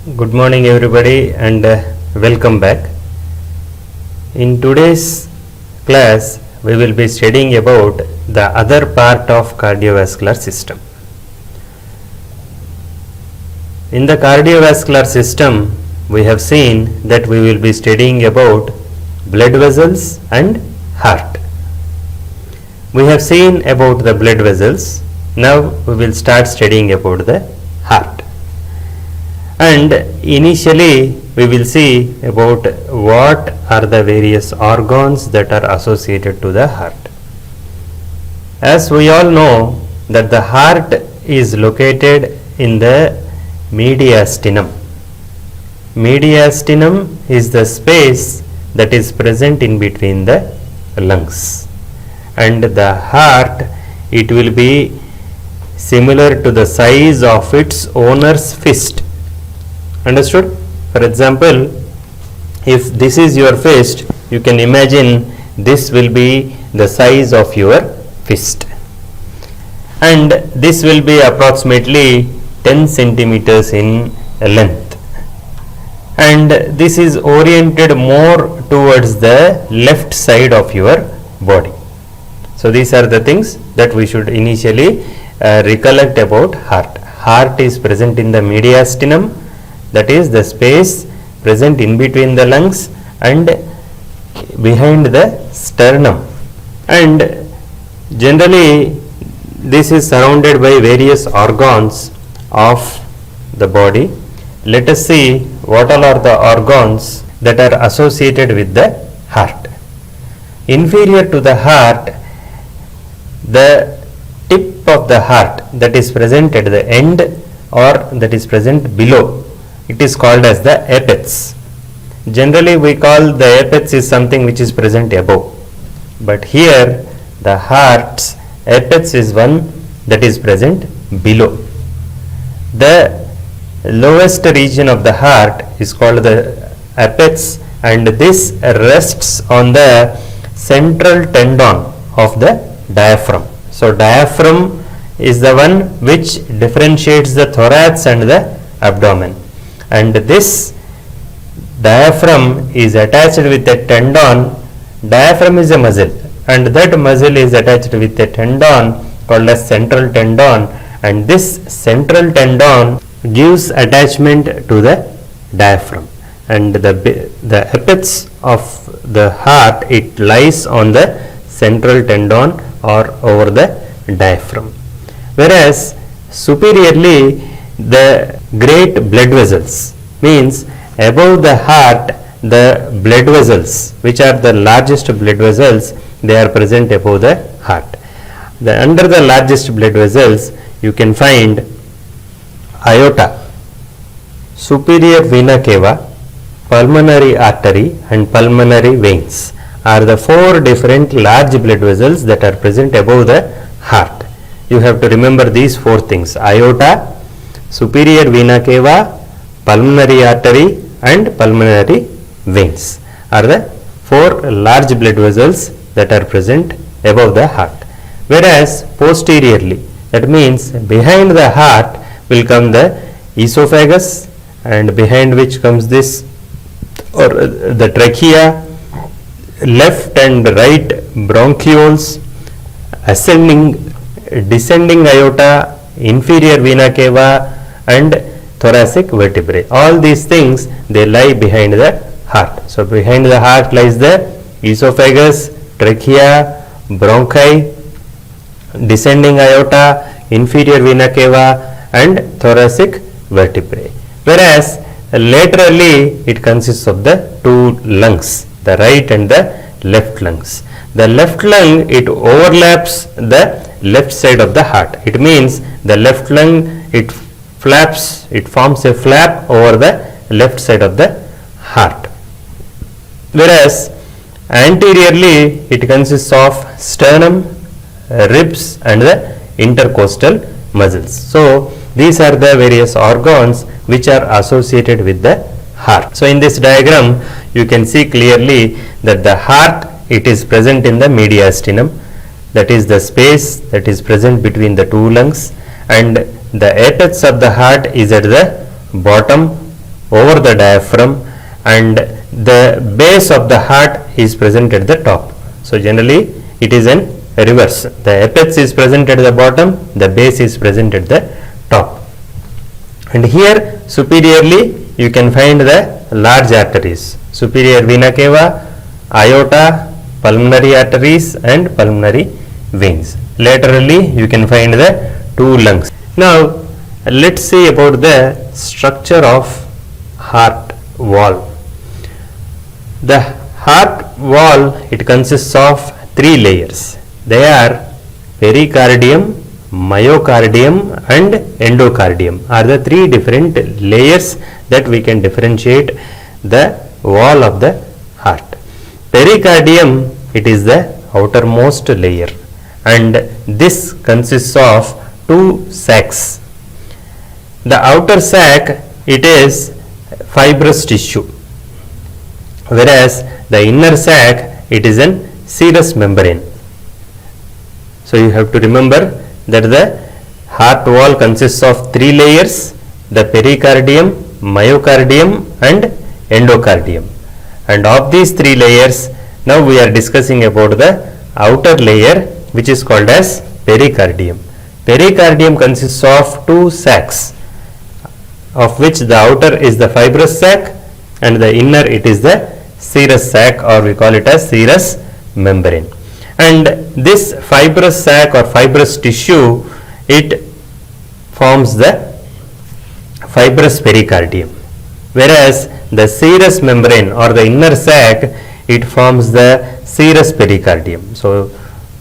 Good morning everybody and welcome back. In today's class we will be studying about the other part of cardiovascular system. In the cardiovascular system we have seen that we will be studying about blood vessels and heart. We have seen about the blood vessels. Now we will start studying about the heart. And initially we will see about what are the various organs that are associated to the heart. As we all know that the heart is located in the mediastinum. Mediastinum is the space that is present in between the lungs, and the heart, it will be similar to the size of its owner's fist. Understood? For example, if this is your fist, you can imagine this will be the size of your fist, and this will be approximately 10 centimeters in length, and this is oriented more towards the left side of your body. So these are the things that we should initially recollect about heart. Heart is present in the mediastinum, that is the space present in between the lungs and behind the sternum, and generally this is surrounded by various organs of the body. Let us see what all are the organs that are associated with the heart. Inferior to the heart, the tip of the heart that is present at the end or that is present below, it is called as the apex. Generally we call the apex is something which is present above, but here the heart's apex is one that is present below. The lowest region of the heart is called the apex, and this rests on the central tendon of the diaphragm. So diaphragm is the one which differentiates the thorax and the abdomen, and this diaphragm is attached with a tendon. Diaphragm is a muscle, and that muscle is attached with a tendon called as central tendon, and this central tendon gives attachment to the diaphragm, and the apex of the heart, it lies on the central tendon or over the diaphragm. Whereas superiorly, the great blood vessels, means above the heart, the blood vessels, which are the largest blood vessels, they are present above the heart. Under the largest blood vessels you can find aorta, superior vena cava, pulmonary artery and pulmonary veins are the four different large blood vessels that are present above the heart. You have to remember these four things: aorta, superior vena cava, pulmonary artery and pulmonary veins are the four large blood vessels that are present above the heart. Whereas posteriorly, that means behind the heart, will come the esophagus, and behind which comes this or the trachea, left and right bronchioles, ascending, descending aorta, inferior vena cava and thoracic vertebrae. All these things, they lie behind the heart. So behind the heart lies the esophagus, trachea, bronchi, descending aorta, inferior vena cava and thoracic vertebrae. Whereas laterally it consists of the two lungs, the right and the left lungs. The left lung, it overlaps the left side of the heart. It means the left lung, it flaps, it forms a flap over the left side of the heart. Whereas anteriorly it consists of sternum, ribs and the intercostal muscles. So these are the various organs which are associated with the heart. So in this diagram you can see clearly that the heart, it is present in the mediastinum, that is the space that is present between the two lungs, and the apex of the heart is at the bottom over the diaphragm, and the base of the heart is present at the top. So generally it is in reverse. The apex is present at the bottom, the base is present at the top. And here superiorly you can find the large arteries, superior vena cava, aorta, pulmonary arteries and pulmonary veins. Laterally you can find the two lungs. Now let's see about the structure of heart wall. The heart wall, it consists of three layers. They are pericardium, myocardium and endocardium are the three different layers that we can differentiate the wall of the heart. Pericardium, it is the outermost layer, and this consists of two sacs. The outer sac, it is fibrous tissue, whereas the inner sac, it is an serous membrane. So you have to remember that the heart wall consists of three layers: the pericardium, myocardium and endocardium. And of these three layers, now we are discussing about the outer layer, which is called as pericardium. Pericardium consists of two sacs, of which the outer is the fibrous sac and the inner it is the serous sac, or we call it as serous membrane. And this fibrous sac or fibrous tissue, it forms the fibrous pericardium, whereas the serous membrane or the inner sac, it forms the serous pericardium. So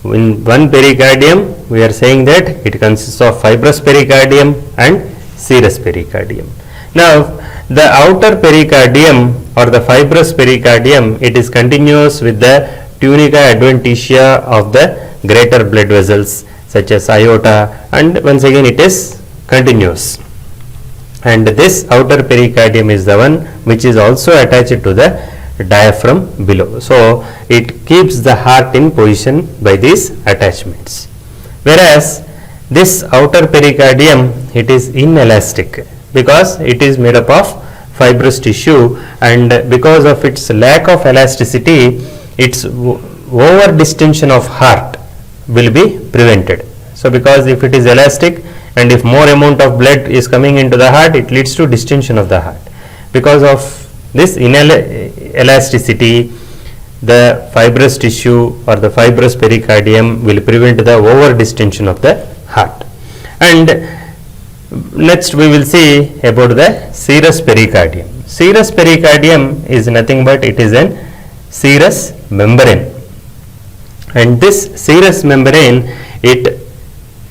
in one pericardium we are saying that it consists of fibrous pericardium and serous pericardium. Now the outer pericardium or the fibrous pericardium, it is continuous with the tunica adventitia of the greater blood vessels such as aorta, and once again it is continuous. And this outer pericardium is the one which is also attached to the diaphragm below. So it keeps the heart in position by these attachments. Whereas this outer pericardium, it is inelastic because it is made up of fibrous tissue, and because of its lack of elasticity, its over distension of heart will be prevented. So because if it is elastic and if more amount of blood is coming into the heart, it leads to distension of the heart. Because of this inelasticity, the fibrous tissue or the fibrous pericardium will prevent the over distension of the heart. And next we will see about the serous pericardium. Serous pericardium is nothing but it is an serous membrane, and this serous membrane, it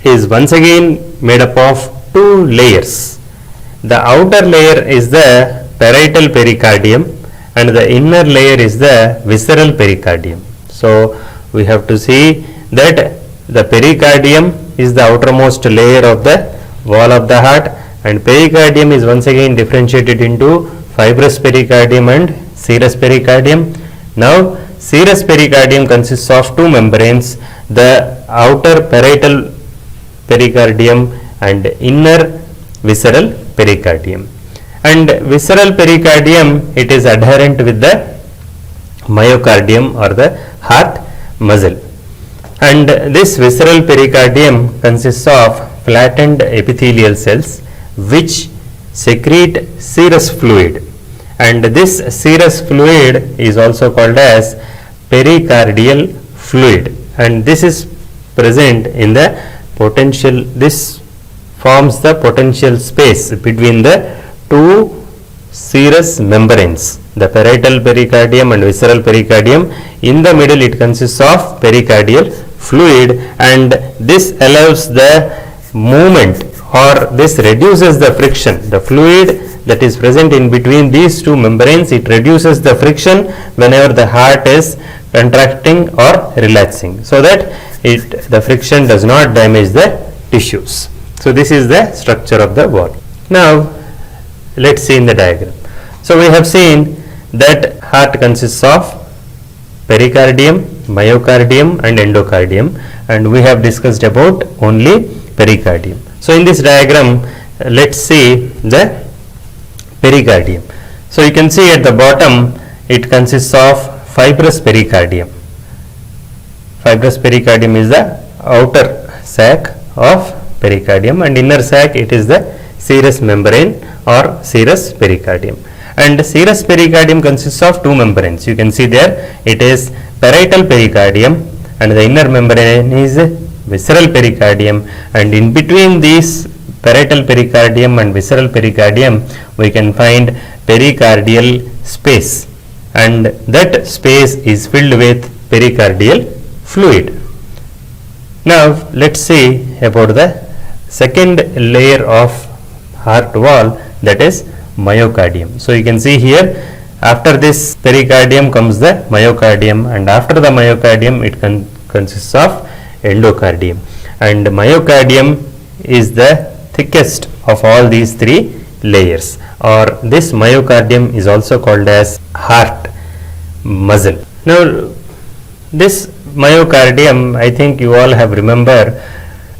is once again made up of two layers. The outer layer is the parietal pericardium and the inner layer is the visceral pericardium. So we have to see that the pericardium is the outermost layer of the wall of the heart, and pericardium is once again differentiated into fibrous pericardium and serous pericardium. Now serous pericardium consists of two membranes, the outer parietal pericardium and inner visceral pericardium. And visceral pericardium, it is adherent with the myocardium or the heart muscle. And this visceral pericardium consists of flattened epithelial cells which secrete serous fluid, and this serous fluid is also called as pericardial fluid, and this is present in the potential, this forms the potential space between the two serous membranes, the parietal pericardium and visceral pericardium. In the middle it consists of pericardial fluid, and this allows the movement, or this reduces the friction. The fluid that is present in between these two membranes, it reduces the friction whenever the heart is contracting or relaxing, so that the friction does not damage the tissues. So this is the structure of the wall. Now let's see in the diagram. So we have seen that heart consists of pericardium, myocardium and endocardium, and we have discussed about only pericardium. So in this diagram, let's see the pericardium. So you can see at the bottom it consists of fibrous pericardium. Fibrous pericardium is the outer sac of pericardium, and inner sac it is the serous membrane or serous pericardium. And serous pericardium consists of two membranes. You can see there it is parietal pericardium, and the inner membrane is visceral pericardium, and in between these parietal pericardium and visceral pericardium we can find pericardial space, and that space is filled with pericardial fluid. Now let's see about the second layer of heart wall, that is myocardium. So you can see here after this pericardium comes the myocardium, and after the myocardium it consists of endocardium, and myocardium is the thickest of all these three layers, or this myocardium is also called as heart muscle. Now this myocardium, I think you all have remember,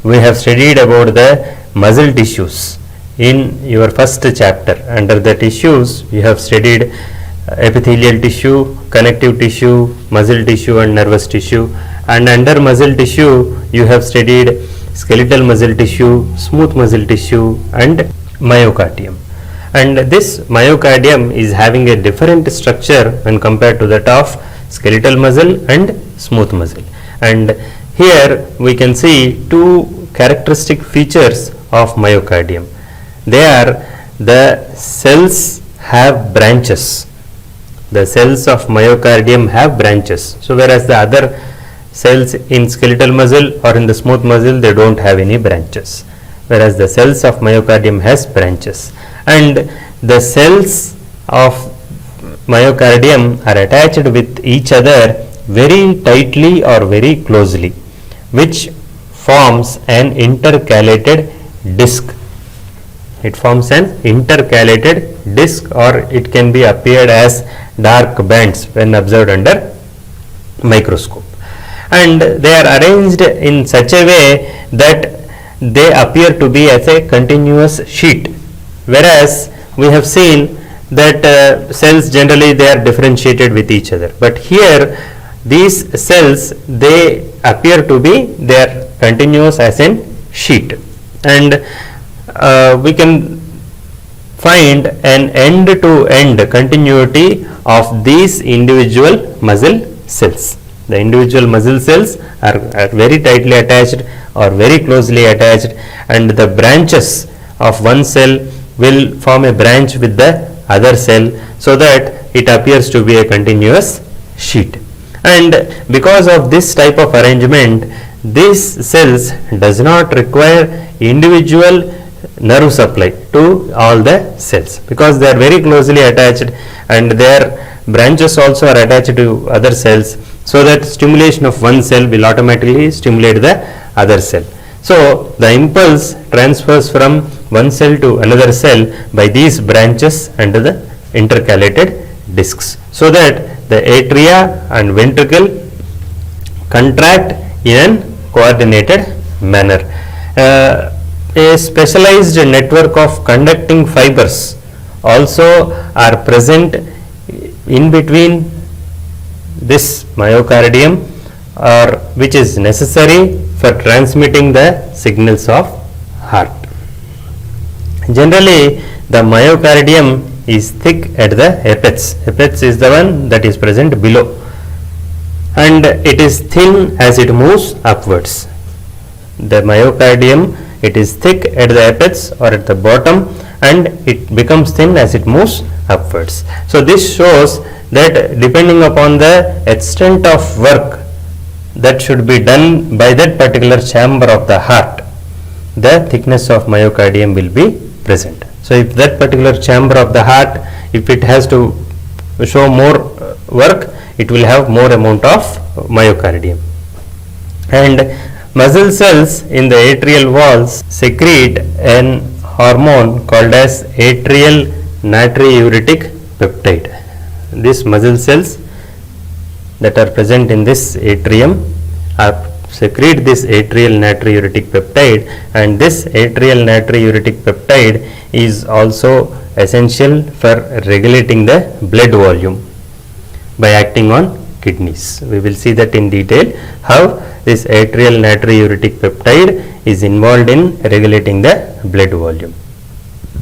we have studied about the muscle tissues in your first chapter. Under the tissues you have studied epithelial tissue, connective tissue, muscle tissue and nervous tissue, and under muscle tissue you have studied skeletal muscle tissue, smooth muscle tissue and myocardium. And this myocardium is having a different structure when compared to that of skeletal muscle and smooth muscle. And here we can see two characteristic features of myocardium. They are the cells have branches. The cells of myocardium have branches. So whereas the other cells in skeletal muscle or in the smooth muscle, they don't have any branches, whereas the cells of myocardium has branches. And the cells of myocardium are attached with each other very tightly or very closely, which forms an intercalated disc. It forms an intercalated disc, or it can be appeared as dark bands when observed under microscope, and they are arranged in such a way that they appear to be as a continuous sheet, whereas we have seen that cells generally they are differentiated with each other, but here these cells they appear to be they are continuous as in sheet, and we can find an end-to-end continuity of these individual muscle cells. The individual muscle cells are very tightly attached or very closely attached, and the branches of one cell will form a branch with the other cell, so that it appears to be a continuous sheet. And because of this type of arrangement, these cells does not require individual nerve supply to all the cells, because they are very closely attached and their branches also are attached to other cells, so that stimulation of one cell will automatically stimulate the other cell. So the impulse transfers from one cell to another cell by these branches and the intercalated discs, so that the atria and ventricle contract in a coordinated manner. A specialized network of conducting fibers also are present in between this myocardium, or which is necessary for transmitting the signals of heart. Generally, the myocardium is thick at the apex. Apex is the one that is present below, and it is thin as it moves upwards. The myocardium, it is thick at the apex or at the bottom, and it becomes thin as it moves upwards. So this shows that depending upon the extent of work that should be done by that particular chamber of the heart, the thickness of myocardium will be present. So if that particular chamber of the heart, if it has to show more work, it will have more amount of myocardium. And muscle cells in the atrial walls secrete an hormone called as atrial natriuretic peptide. These muscle cells that are present in this atrium are secrete this atrial natriuretic peptide, and this atrial natriuretic peptide is also essential for regulating the blood volume by acting on kidneys. We will see that in detail how this atrial natriuretic peptide is involved in regulating the blood volume.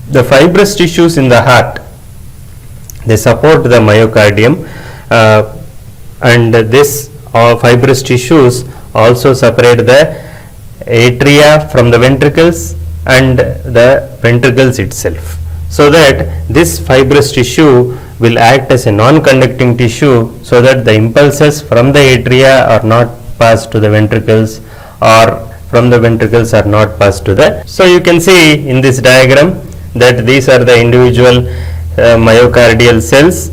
The fibrous tissues in the heart, they support the myocardium, and this fibrous tissues also separate the atria from the ventricles and the ventricles itself, so that this fibrous tissue will act as a non-conducting tissue, so that the impulses from the atria are not passed to the ventricles, or from the ventricles are not passed to the. So you can see in this diagram that these are the individual myocardial cells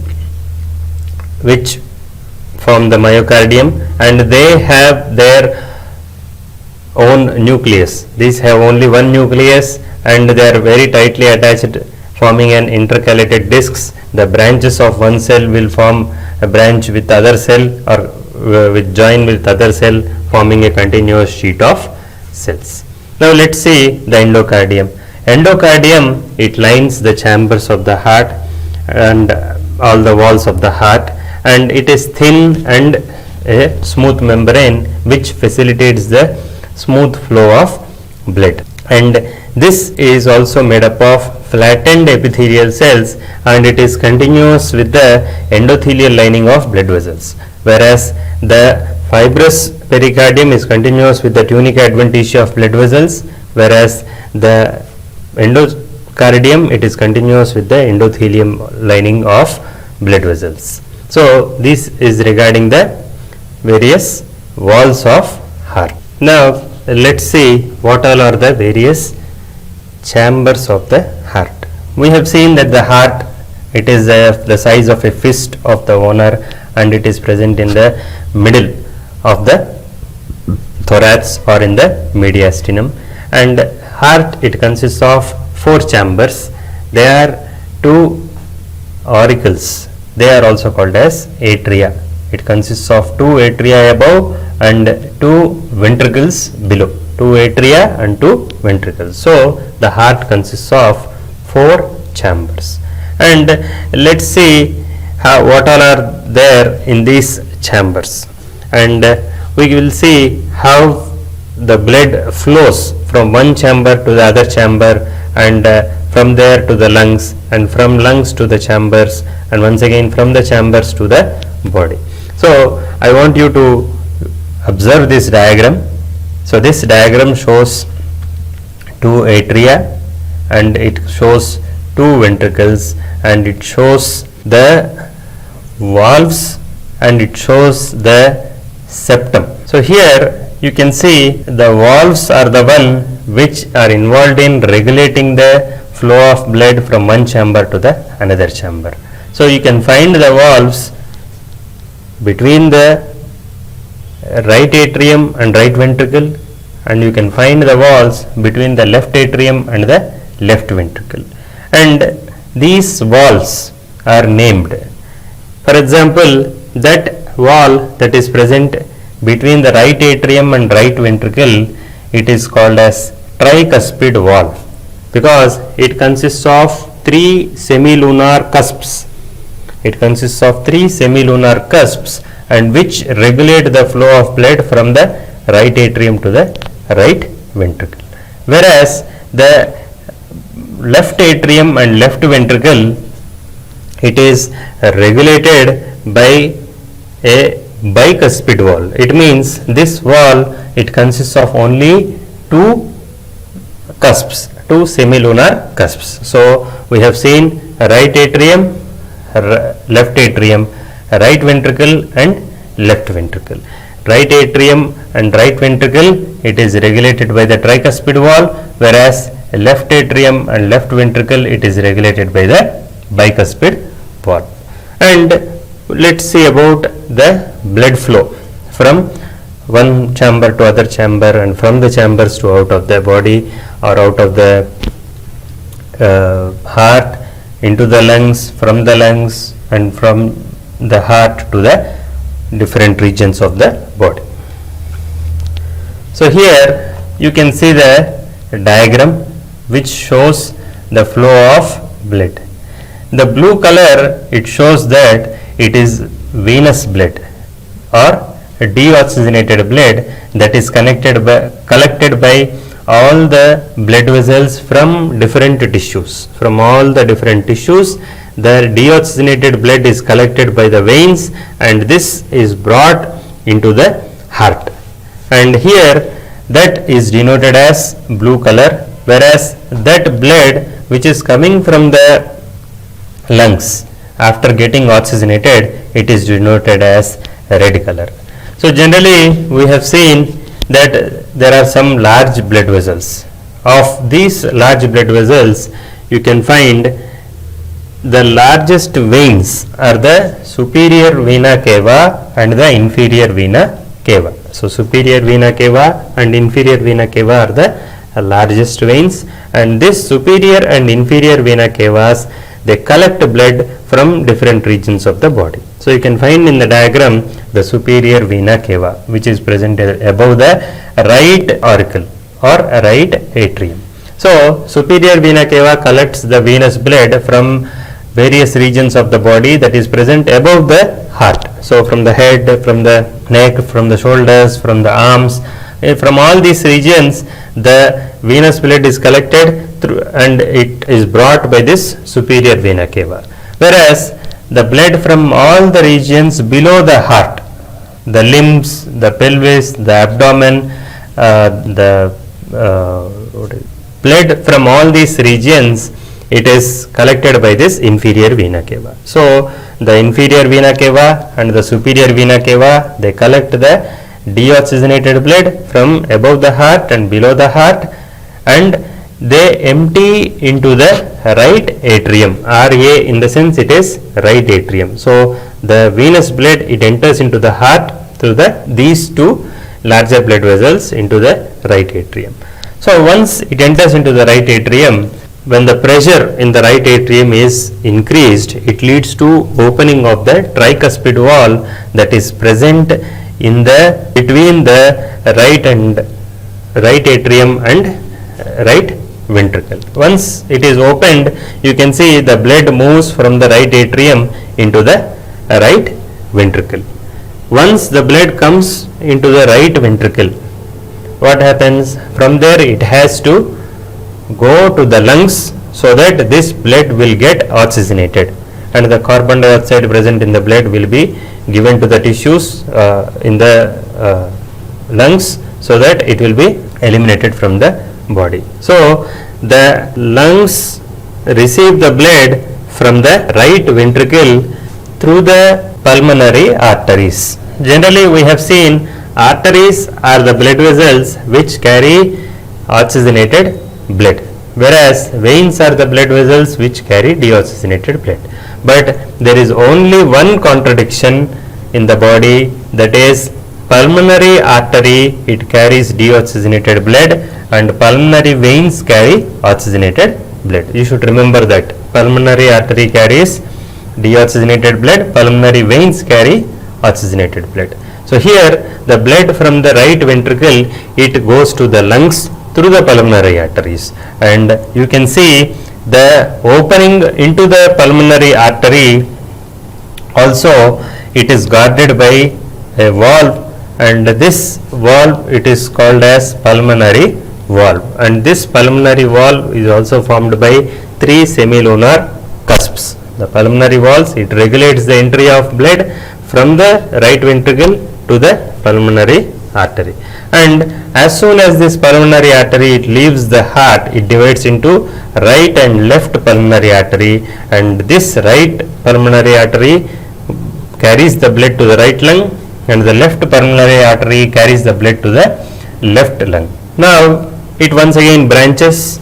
which form the myocardium, and they have their own nucleus. These have only one nucleus, and they are very tightly attached, forming an intercalated discs. The branches of one cell will form a branch with other cell, or with join with other cell, forming a continuous sheet of cells. Now let us see the endocardium. Endocardium, it lines the chambers of the heart and all the walls of the heart, and it is thin and a smooth membrane which facilitates the smooth flow of blood, and this is also made up of flattened epithelial cells, and it is continuous with the endothelial lining of blood vessels, whereas the fibrous pericardium is continuous with the tunica adventitia of blood vessels, whereas the endocardium, it is continuous with the endothelium lining of blood vessels. So this is regarding the various walls of heart. Now let's see what all are the various chambers of the heart. We have seen that the heart, it is the size of a fist of the owner, and it is present in the middle of the thorax or in the mediastinum, and heart, it consists of 4 chambers. There are 2 auricles, they are also called as atria. It consists of 2 atria above and 2 ventricles below. 2 atria and 2 ventricles. So the heart consists of 4 chambers, and let's see what all are there in these chambers, and we will see how the blood flows from one chamber to the other chamber, and from there to the lungs, and from lungs to the chambers, and once again from the chambers to the body. So I want you to observe this diagram. So this diagram shows 2 atria, and it shows 2 ventricles, and it shows the valves, and it shows the septum. So here you can see the valves are the one which are involved in regulating the flow of blood from one chamber to the another chamber. So you can find the valves between the right atrium and right ventricle, and you can find the valves between the left atrium and the left ventricle, and these valves are named. For example, that valve that is present between the right atrium and right ventricle, it is called as tricuspid valve, because it consists of 3 semilunar cusps. It consists of 3 semilunar cusps, and which regulate the flow of blood from the right atrium to the right ventricle, whereas the left atrium and left ventricle, it is regulated by a bicuspid valve. It means this valve, it consists of only 2 cusps, 2 semilunar cusps. So we have seen right atrium, left atrium, right ventricle and left ventricle. Right atrium and right ventricle, it is regulated by the tricuspid valve, whereas left atrium and left ventricle, it is regulated by the bicuspid valve. And let's see about the blood flow from one chamber to other chamber, and from the chambers to out of the body, or out of the heart into the lungs, from the lungs, and from the heart to the different regions of the body. So here you can see the diagram which shows the flow of blood. The blue color, it shows that it is venous blood or deoxygenated blood that is collected by all the blood vessels from different tissues. From all the different tissues, the deoxygenated blood is collected by the veins, and this is brought into the heart. And here that is denoted as blue color, whereas that blood which is coming from the lungs after getting oxygenated, it is denoted as red color. So generally we have seen that there are some large blood vessels. Of these large blood vessels, you can find the largest veins are the superior vena cava and the inferior vena cava. So superior vena cava and inferior vena cava are the largest veins, and this superior and inferior vena cavas, they collect blood from different regions of the body. So you can find in the diagram the superior vena cava, which is present above the right auricle or right atrium. So superior vena cava collects the venous blood from various regions of the body that is present above the heart. So from the head, from the neck, from the shoulders, from the arms, from all these regions, the venous blood is collected through and it is brought by this superior vena cava. Whereas the blood from all the regions below the heart, the limbs, the pelvis, the abdomen, the blood from all these regions, it is collected by this inferior vena cava. So the inferior vena cava and the superior vena cava, they collect the deoxygenated blood from above the heart and below the heart, and they empty into the right atrium. RA, in the sense it is right atrium. So the venous blood, it enters into the heart through these two larger blood vessels into the right atrium. So once it enters into the right atrium, when the pressure in the right atrium is increased, it leads to opening of the tricuspid wall that is present in the between the right atrium and right ventricle. Once it is opened, you can see the blood moves from the right atrium into the right ventricle. Once the blood comes into the right ventricle, what happens? From there it has to go to the lungs so that this blood will get oxygenated, and the carbon dioxide present in the blood will be given to the tissues in the lungs so that it will be eliminated from the body. So the lungs receive the blood from the right ventricle through the pulmonary arteries. Generally we have seen arteries are the blood vessels which carry oxygenated blood, whereas veins are the blood vessels which carry deoxygenated blood. But there is only one contradiction in the body, that is pulmonary artery, it carries deoxygenated blood, and pulmonary veins carry oxygenated blood. You should remember that pulmonary artery carries deoxygenated blood, pulmonary veins carry oxygenated blood. So here the blood from the right ventricle, it goes to the lungs through the pulmonary arteries, and you can see the opening into the pulmonary artery also, it is guarded by a valve, and this valve, it is called as pulmonary valve, and this pulmonary valve is also formed by three semilunar cusps. The pulmonary valves, it regulates the entry of blood from the right ventricle to the pulmonary artery, and as soon as this pulmonary artery it leaves the heart, it divides into right and left pulmonary artery, and this right pulmonary artery carries the blood to the right lung, and the left pulmonary artery carries the blood to the left lung. Now it once again branches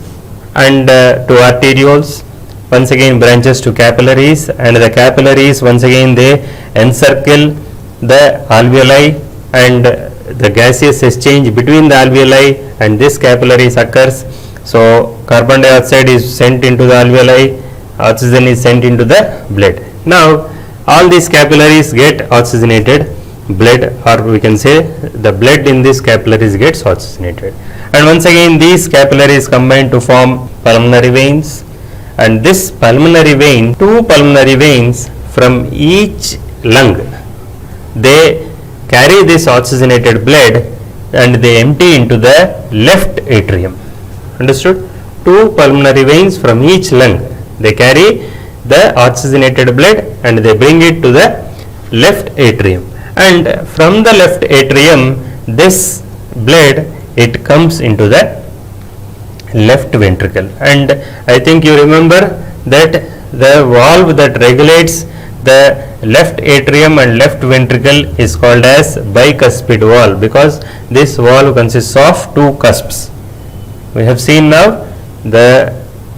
and to arterioles, once again branches to capillaries, and the capillaries once again they encircle the alveoli, and the gaseous exchange between the alveoli and this capillaries occurs. So carbon dioxide is sent into the alveoli, oxygen is sent into the blood. Now all these capillaries get oxygenated, blood, or we can say the blood in these capillaries gets oxygenated. And once again these capillaries combine to form pulmonary veins, and this pulmonary vein, two pulmonary veins from each lung, they carry this oxygenated blood and they empty into the left atrium. Understood? Two pulmonary veins from each lung, they carry the oxygenated blood and they bring it to the left atrium, and from the left atrium this blood, it comes into the left ventricle. And I think you remember that the valve that regulates the left atrium and left ventricle is called as bicuspid valve, because this valve consists of two cusps. We have seen now the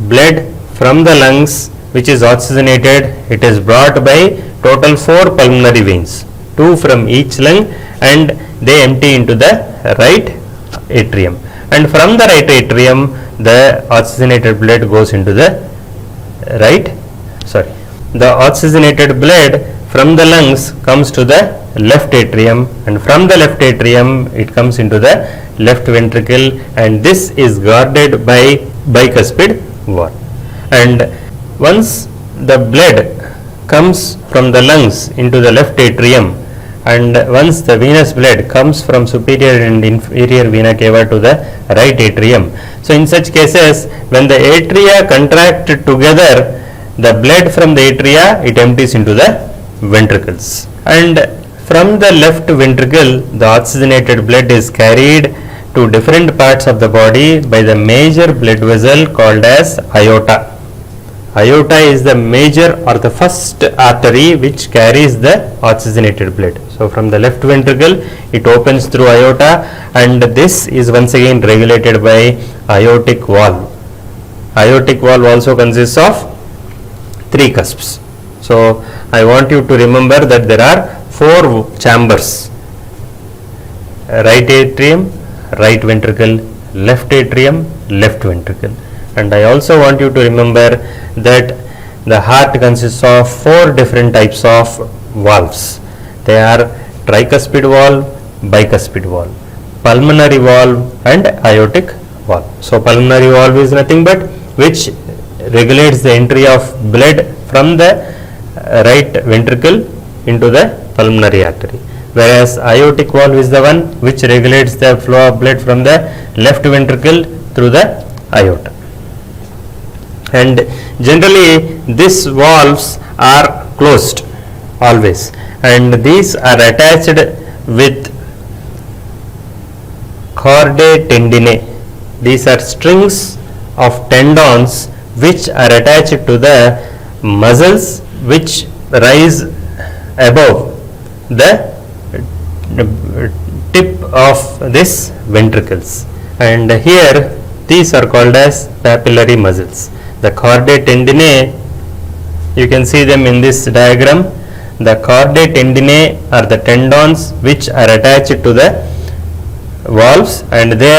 blood from the lungs which is oxygenated, it is brought by total 4 pulmonary veins, 2 from each lung, and they empty into the right atrium, and from the right atrium the oxygenated blood goes into the the oxygenated blood from the lungs comes to the left atrium, and from the left atrium it comes into the left ventricle, and this is guarded by bicuspid valve. And once the blood comes from the lungs into the left atrium, and once the venous blood comes from superior and inferior vena cava to the right atrium, so in such cases when the atria contract together, the blood from the atria, it empties into the ventricles, and from the left ventricle the oxygenated blood is carried to different parts of the body by the major blood vessel called as aorta. Aorta is the major or the first artery which carries the oxygenated blood. So from the left ventricle it opens through aorta, and this is once again regulated by aortic valve. Aortic valve also consists of 3 cusps. So I want you to remember that there are 4 chambers: right atrium, right ventricle, left atrium, left ventricle. And I also want you to remember that the heart consists of 4 different types of valves. They are tricuspid valve, bicuspid valve, pulmonary valve, and aortic valve. So pulmonary valve is nothing but which regulates the entry of blood from the right ventricle into the pulmonary artery, whereas aortic valve is the one which regulates the flow of blood from the left ventricle through the aorta. And generally these valves are closed always, and these are attached with chordae tendineae. These are strings of tendons which are attached to the muscles which rise above the tip of this ventricles, and here these are called as papillary muscles. The chordae tendineae, you can see them in this diagram. The chordae tendineae are the tendons which are attached to the valves, and they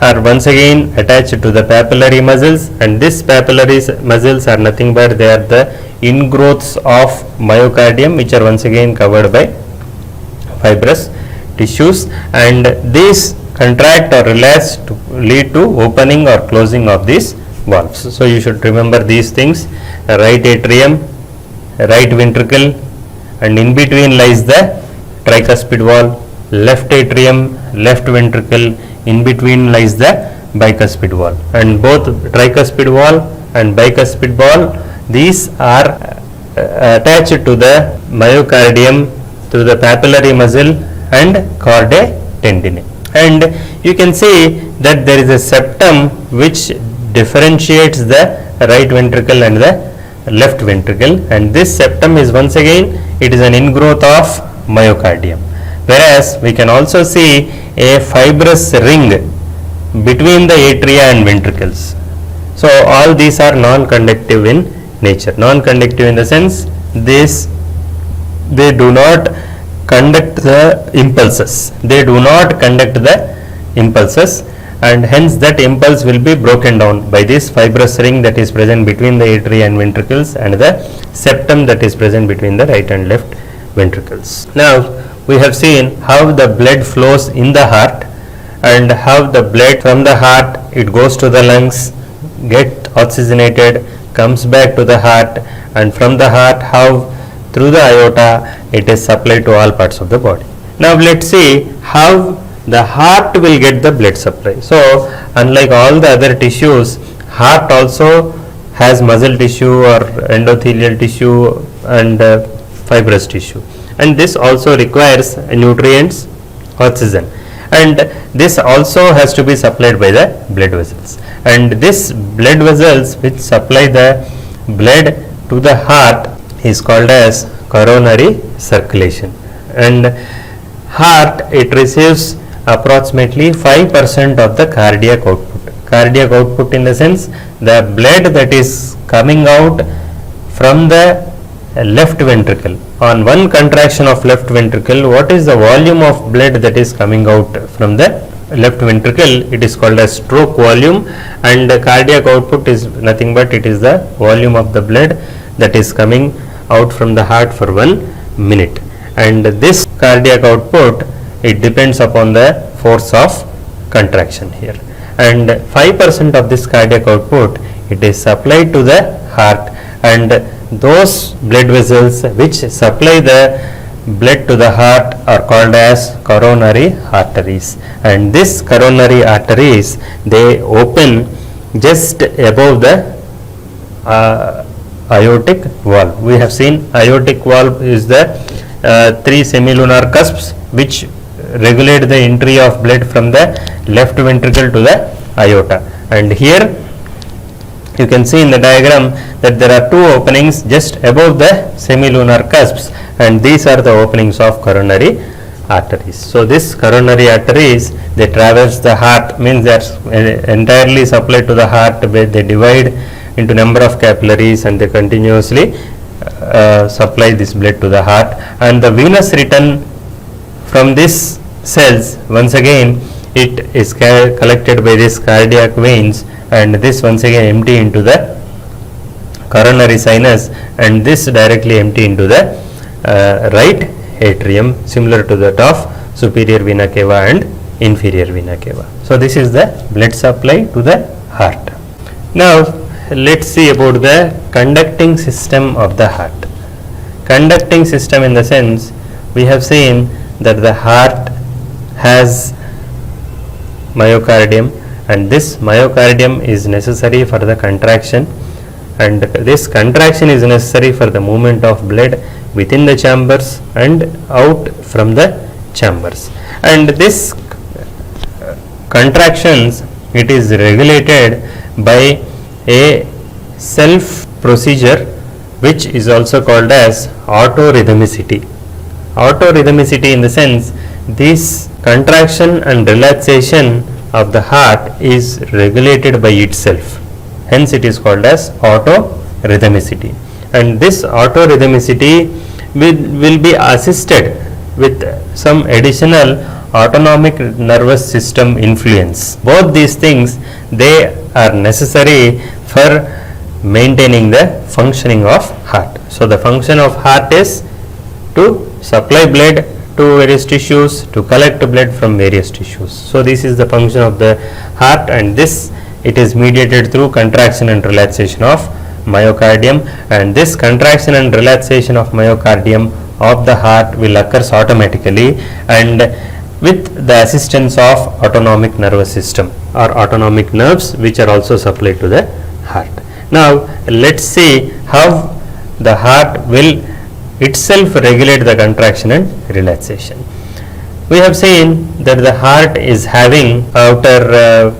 are once again attached to the papillary muscles, and these papillary muscles are nothing but they are the ingrowths of myocardium which are once again covered by fibrous tissues, and these contract or relax to lead to opening or closing of these valves. So you should remember these things: right atrium, right ventricle, and in between lies the tricuspid valve, left atrium, left ventricle, in between lies the bicuspid valve, and both tricuspid valve and bicuspid valve, these are attached to the myocardium through the papillary muscle and chordae tendineae. And you can see that there is a septum which differentiates the right ventricle and the left ventricle, and this septum is once again, it is an ingrowth of myocardium, whereas we can also see a fibrous ring between the atria and ventricles. So all these are non-conductive in nature. Non-conductive in the sense they do not conduct the impulses. They do not conduct the impulses, and hence that impulse will be broken down by this fibrous ring that is present between the atria and ventricles and the septum that is present between the right and left ventricles. Now we have seen how the blood flows in the heart and how the blood from the heart it goes to the lungs, get oxygenated, comes back to the heart, and from the heart how through the aorta it is supplied to all parts of the body. Now let's see how the heart will get the blood supply. So unlike all the other tissues, heart also has muscle tissue or endothelial tissue and fibrous tissue, and this also requires nutrients, oxygen, and this also has to be supplied by the blood vessels, and this blood vessels which supply the blood to the heart is called as coronary circulation. And heart it receives approximately 5% of the cardiac output. Cardiac output in the sense the blood that is coming out from the left ventricle. On one contraction of left ventricle, what is the volume of blood that is coming out from the left ventricle? It is called as stroke volume, and the cardiac output is nothing but it is the volume of the blood that is coming out from the heart for 1 minute. And this cardiac output it depends upon the force of contraction here, and 5% of this cardiac output it is supplied to the heart, and those blood vessels which supply the blood to the heart are called as coronary arteries, and these coronary arteries they open just above the aortic valve. We have seen aortic valve is the 3 semilunar cusps which regulate the entry of blood from the left ventricle to the aorta, and here you can see in the diagram that there are 2 openings just above the semilunar cusps, and these are the openings of coronary arteries. So this coronary arteries they traverse the heart, means they are entirely supplied to the heart, where they divide into number of capillaries and they continuously supply this blood to the heart, and the venous return from this cells once again it is collected by these cardiac veins, and this once again empty into the coronary sinus, and this directly empty into the right atrium, similar to that of superior vena cava and inferior vena cava. So this is the blood supply to the heart. Now let's see about the conducting system of the heart. Conducting system in the sense we have seen that the heart has myocardium, and this myocardium is necessary for the contraction, and this contraction is necessary for the movement of blood within the chambers and out from the chambers, and this contractions it is regulated by a self procedure which is also called as autorhythmicity. Autorhythmicity in the sense this contraction and relaxation of the heart is regulated by itself, hence it is called as autorhythmicity, and this autorhythmicity will be assisted with some additional autonomic nervous system influence. Both these things they are necessary for maintaining the functioning of heart. So the function of heart is to supply blood to various tissues, to collect blood from various tissues. So this is the function of the heart, and this it is mediated through contraction and relaxation of myocardium, and this contraction and relaxation of myocardium of the heart will occur automatically and with the assistance of autonomic nervous system or autonomic nerves which are also supplied to the heart. Now let's see how the heart will itself regulate the contraction and relaxation. We have seen that the heart is having outer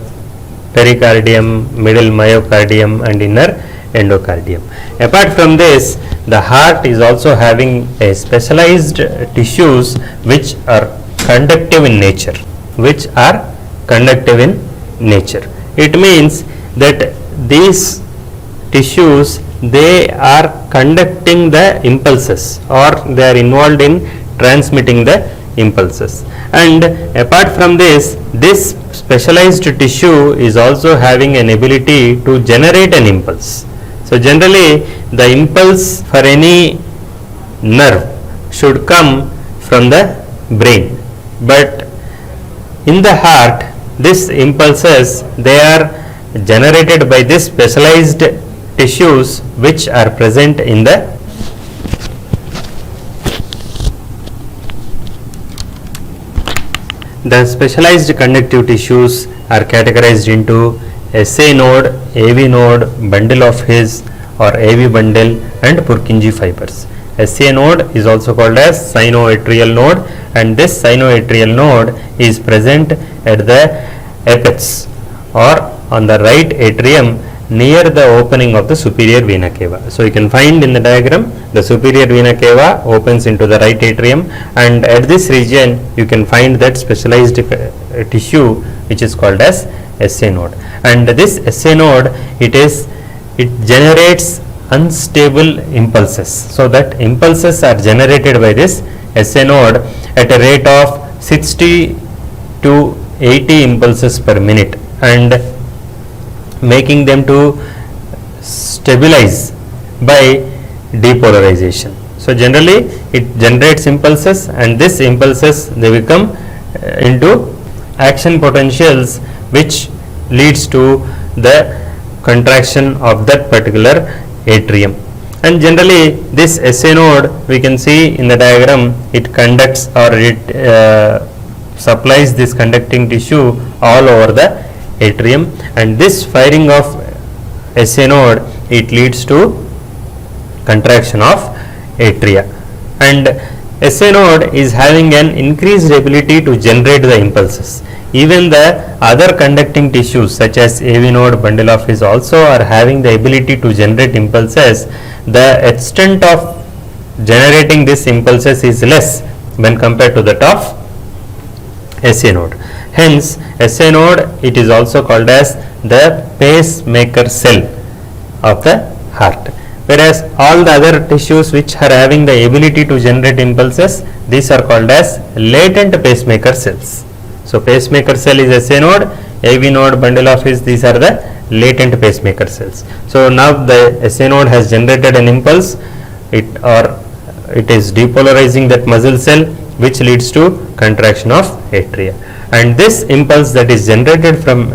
pericardium, middle myocardium and inner endocardium. Apart from this, the heart is also having a specialized tissues which are conductive in nature, It means that these tissues they are conducting the impulses, or they are involved in transmitting the impulses, and apart from this specialized tissue is also having an ability to generate an impulse. So generally the impulse for any nerve should come from the brain, but in the heart these impulses, they are generated by this specialized tissues which are present in the specialized conductive tissues are categorized into SA node, AV node, bundle of His or AV bundle, and Purkinje fibers. SA node is also called as sinoatrial node, and this sinoatrial node is present at the apex or on the right atrium near the opening of the superior vena cava. So you can find in the diagram the superior vena cava opens into the right atrium, and at this region you can find that specialized tissue which is called as SA node. And this SA node, it generates unstable impulses. So that impulses are generated by this SA node at a rate of 60 to 80 impulses per minute, and making them to stabilize by depolarization. So generally it generates impulses, and these impulses, they become into action potentials which leads to the contraction of that particular atrium. And generally this SA node, we can see in the diagram, it conducts or it supplies this conducting tissue all over the atrium, and this firing of SA node, it leads to contraction of atria. And SA node is having an increased ability to generate the impulses. Even the other conducting tissues such as AV node, bundle of His also are having the ability to generate impulses. The extent of generating these impulses is less when compared to that of SA node. Hence SA node, it is also called as the pacemaker cell of the heart, whereas all the other tissues which are having the ability to generate impulses, these are called as latent pacemaker cells. So pacemaker cell is SA node, AV node, bundle of His, these are the latent pacemaker cells. So now the SA node has generated an impulse, it is depolarizing that muscle cell, which leads to contraction of atria. And this impulse that is generated from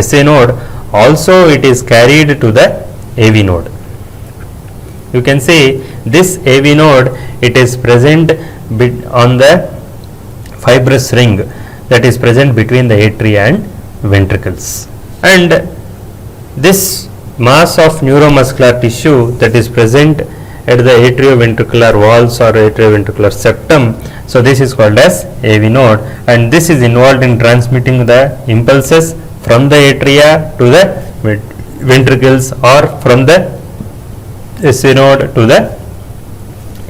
SA node, also it is carried to the AV node. You can see this AV node, it is present on the fibrous ring that is present between the atria and ventricles. And this mass of neuromuscular tissue that is present at the atrioventricular walls or atrioventricular septum, so this is called as AV node, and this is involved in transmitting the impulses from the atria to the ventricles or from the SA node to the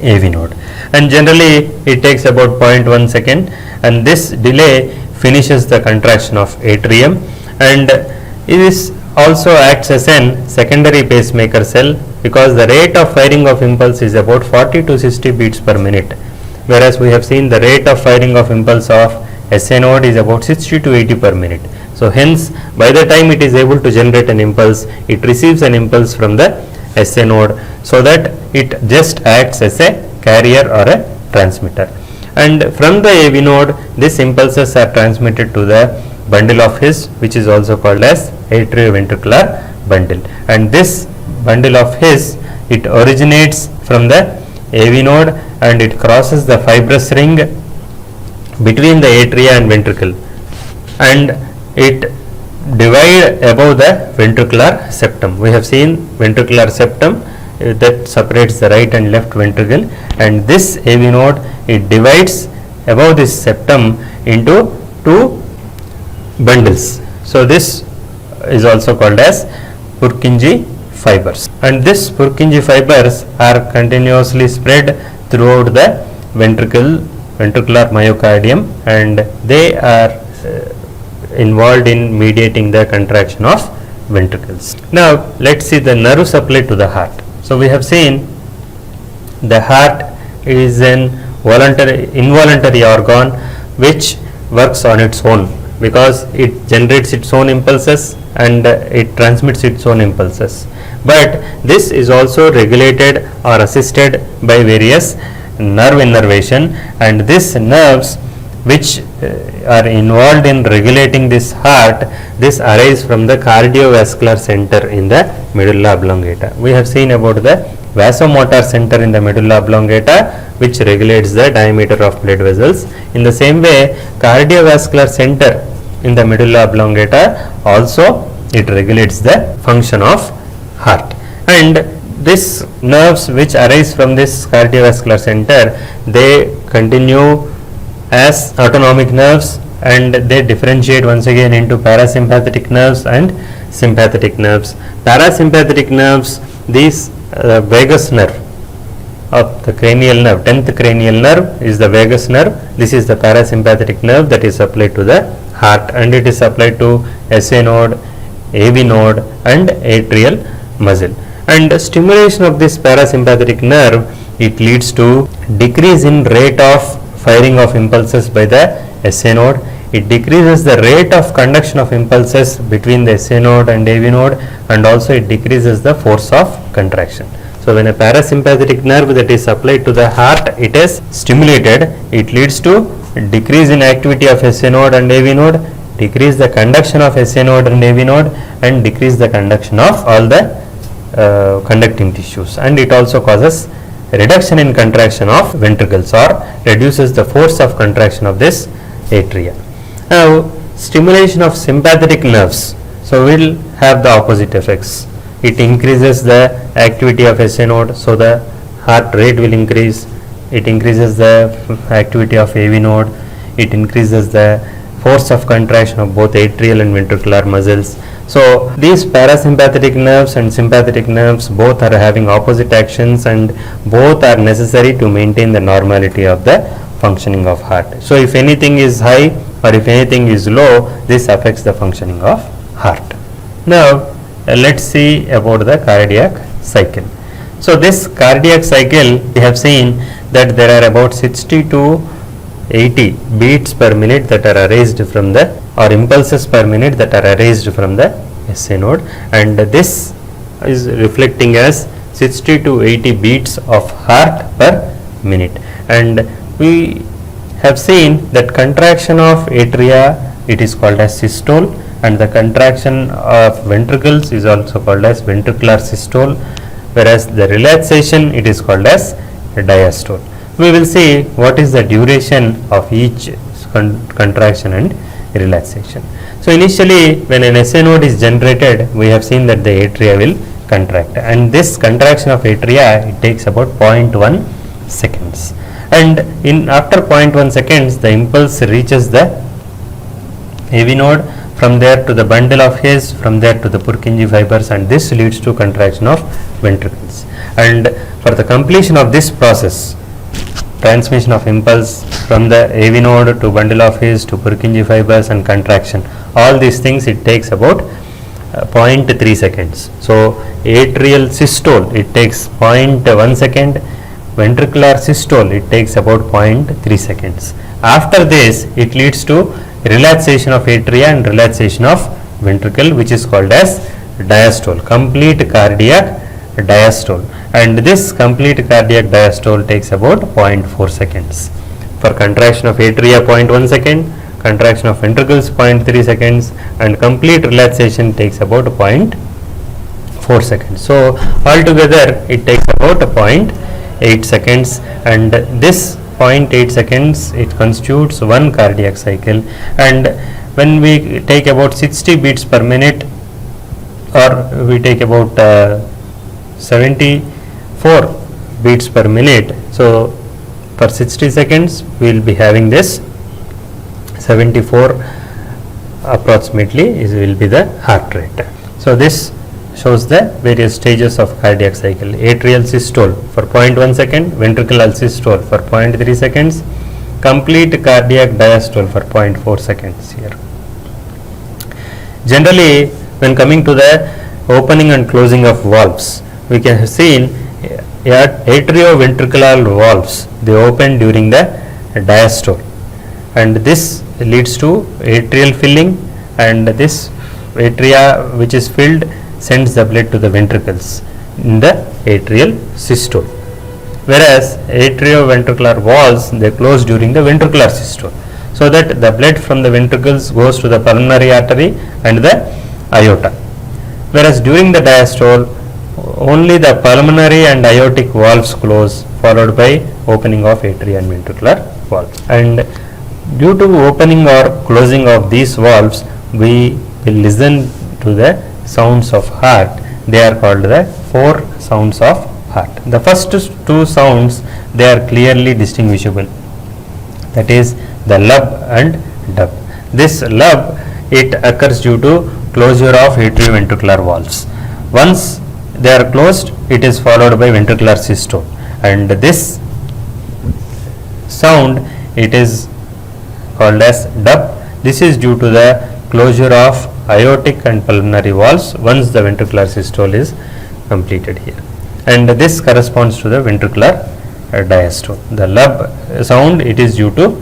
AV node. And generally it takes about 0.1 second, and this delay finishes the contraction of atrium, and it is also acts as an secondary pacemaker cell, because the rate of firing of impulse is about 40 to 60 beats per minute, whereas we have seen the rate of firing of impulse of SA node is about 60 to 80 per minute. So hence by the time it is able to generate an impulse, it receives an impulse from the SA node, so that it just acts as a carrier or a transmitter. And from the AV node, these impulses are transmitted to the bundle of His, which is also called as atrioventricular bundle. And this bundle of His, it originates from the AV node, and it crosses the fibrous ring between the atria and ventricle, and it divide above the ventricular septum. We have seen ventricular septum that separates the right and left ventricle, and this AV node, it divides above this septum into two bundles. So this is also called as Purkinje fibers, and this Purkinje fibers are continuously spread throughout the ventricular myocardium, and they are involved in mediating the contraction of ventricles. Now let's see the nerve supply to the heart. So we have seen the heart is an involuntary organ which works on its own, because it generates its own impulses and it transmits its own impulses. But this is also regulated or assisted by various nerve innervation, and these nerves which are involved in regulating this heart, this arise from the cardiovascular center in the medulla oblongata. We have seen about the vasomotor center in the medulla oblongata, which regulates the diameter of blood vessels. In the same way, cardiovascular center in the medulla oblongata also it regulates the function of heart. And these nerves which arise from this cardiovascular center, they continue as autonomic nerves, and they differentiate once again into parasympathetic nerves and sympathetic nerves. Parasympathetic nerves, these vagus nerve of the cranial nerve, 10th cranial nerve is the vagus nerve. This is the parasympathetic nerve that is supplied to the heart, and it is supplied to SA node, AV node and atrial muscle. And stimulation of this parasympathetic nerve, it leads to decrease in rate of firing of impulses by the SA node. It decreases the rate of conduction of impulses between the SA node and AV node, and also it decreases the force of contraction. So when a parasympathetic nerve that is supplied to the heart, it is stimulated, it leads to decrease in activity of SA node and AV node, decrease the conduction of SA node and AV node, and decrease the conduction of all the conducting tissues, and it also causes reduction in contraction of ventricles or reduces the force of contraction of this atria. Now stimulation of sympathetic nerves, so will have the opposite effects. It increases the activity of SA node, so the heart rate will increase. It increases the activity of AV node. It increases the force of contraction of both atrial and ventricular muscles. So these parasympathetic nerves and sympathetic nerves both are having opposite actions, and both are necessary to maintain the normality of the functioning of heart. So if anything is high or if anything is low, this affects the functioning of heart. Now let's see about the cardiac cycle. So this cardiac cycle, we have seen that there are about 60 to 80 beats per minute that are arised from the, or impulses per minute that are arised from the SA node, and this is reflecting as 60 to 80 beats of heart per minute. And we have seen that contraction of atria, it is called as systole, and the contraction of ventricles is also called as ventricular systole, whereas the relaxation, it is called as diastole. We will see what is the duration of each contraction and relaxation. So initially when an SA node is generated, we have seen that the atria will contract, and this contraction of atria, it takes about 0.1 seconds, and in after 0.1 seconds the impulse reaches the AV node, from there to the bundle of His, from there to the Purkinje fibers, and this leads to contraction of ventricles. And for the completion of this process, transmission of impulse from the AV node to bundle of His to Purkinje fibers and contraction, all these things, it takes about 0.3 seconds. So atrial systole, it takes 0.1 second, ventricular systole, it takes about 0.3 seconds. After this, it leads to relaxation of atria and relaxation of ventricle, which is called as diastole, complete cardiac diastole, and this complete cardiac diastole takes about 0.4 seconds. For contraction of atria, 0.1 second, contraction of ventricles 0.3 seconds, and complete relaxation takes about 0.4 seconds. So altogether it takes about 0.8 seconds, and this 0.8 seconds, it constitutes one cardiac cycle. And when we take about 60 beats per minute, or we take about 74 beats per minute, so for 60 seconds we will be having this 74 approximately will be the heart rate. So this shows the various stages of cardiac cycle. Atrial systole for 0.1 second, ventricular systole for 0.3 seconds, complete cardiac diastole for 0.4 seconds here. Generally, when coming to the opening and closing of valves, we can have seen atrioventricular valves, they open during the diastole, and this leads to atrial filling, and this atria which is filled sends the blood to the ventricles in the atrial systole, whereas atrioventricular valves they close during the ventricular systole, so that the blood from the ventricles goes to the pulmonary artery and the aorta, whereas during the diastole only the pulmonary and aortic valves close, followed by opening of atria and ventricular valve. And due to opening or closing of these valves, we will listen to the sounds of heart. They are called the four sounds of heart. The first two sounds, they are clearly distinguishable, that is the lub and dub. This lub, it occurs due to closure of atrioventricular valves. Once they are closed, it is followed by ventricular systole, and this sound, it is called as dub. This is due to the closure of aortic and pulmonary valves once the ventricular systole is completed here, and this corresponds to the ventricular diastole. The lub sound, it is due to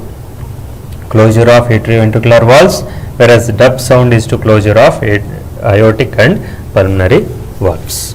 closure of atrioventricular valves, whereas dub sound is to closure of aortic and pulmonary valves.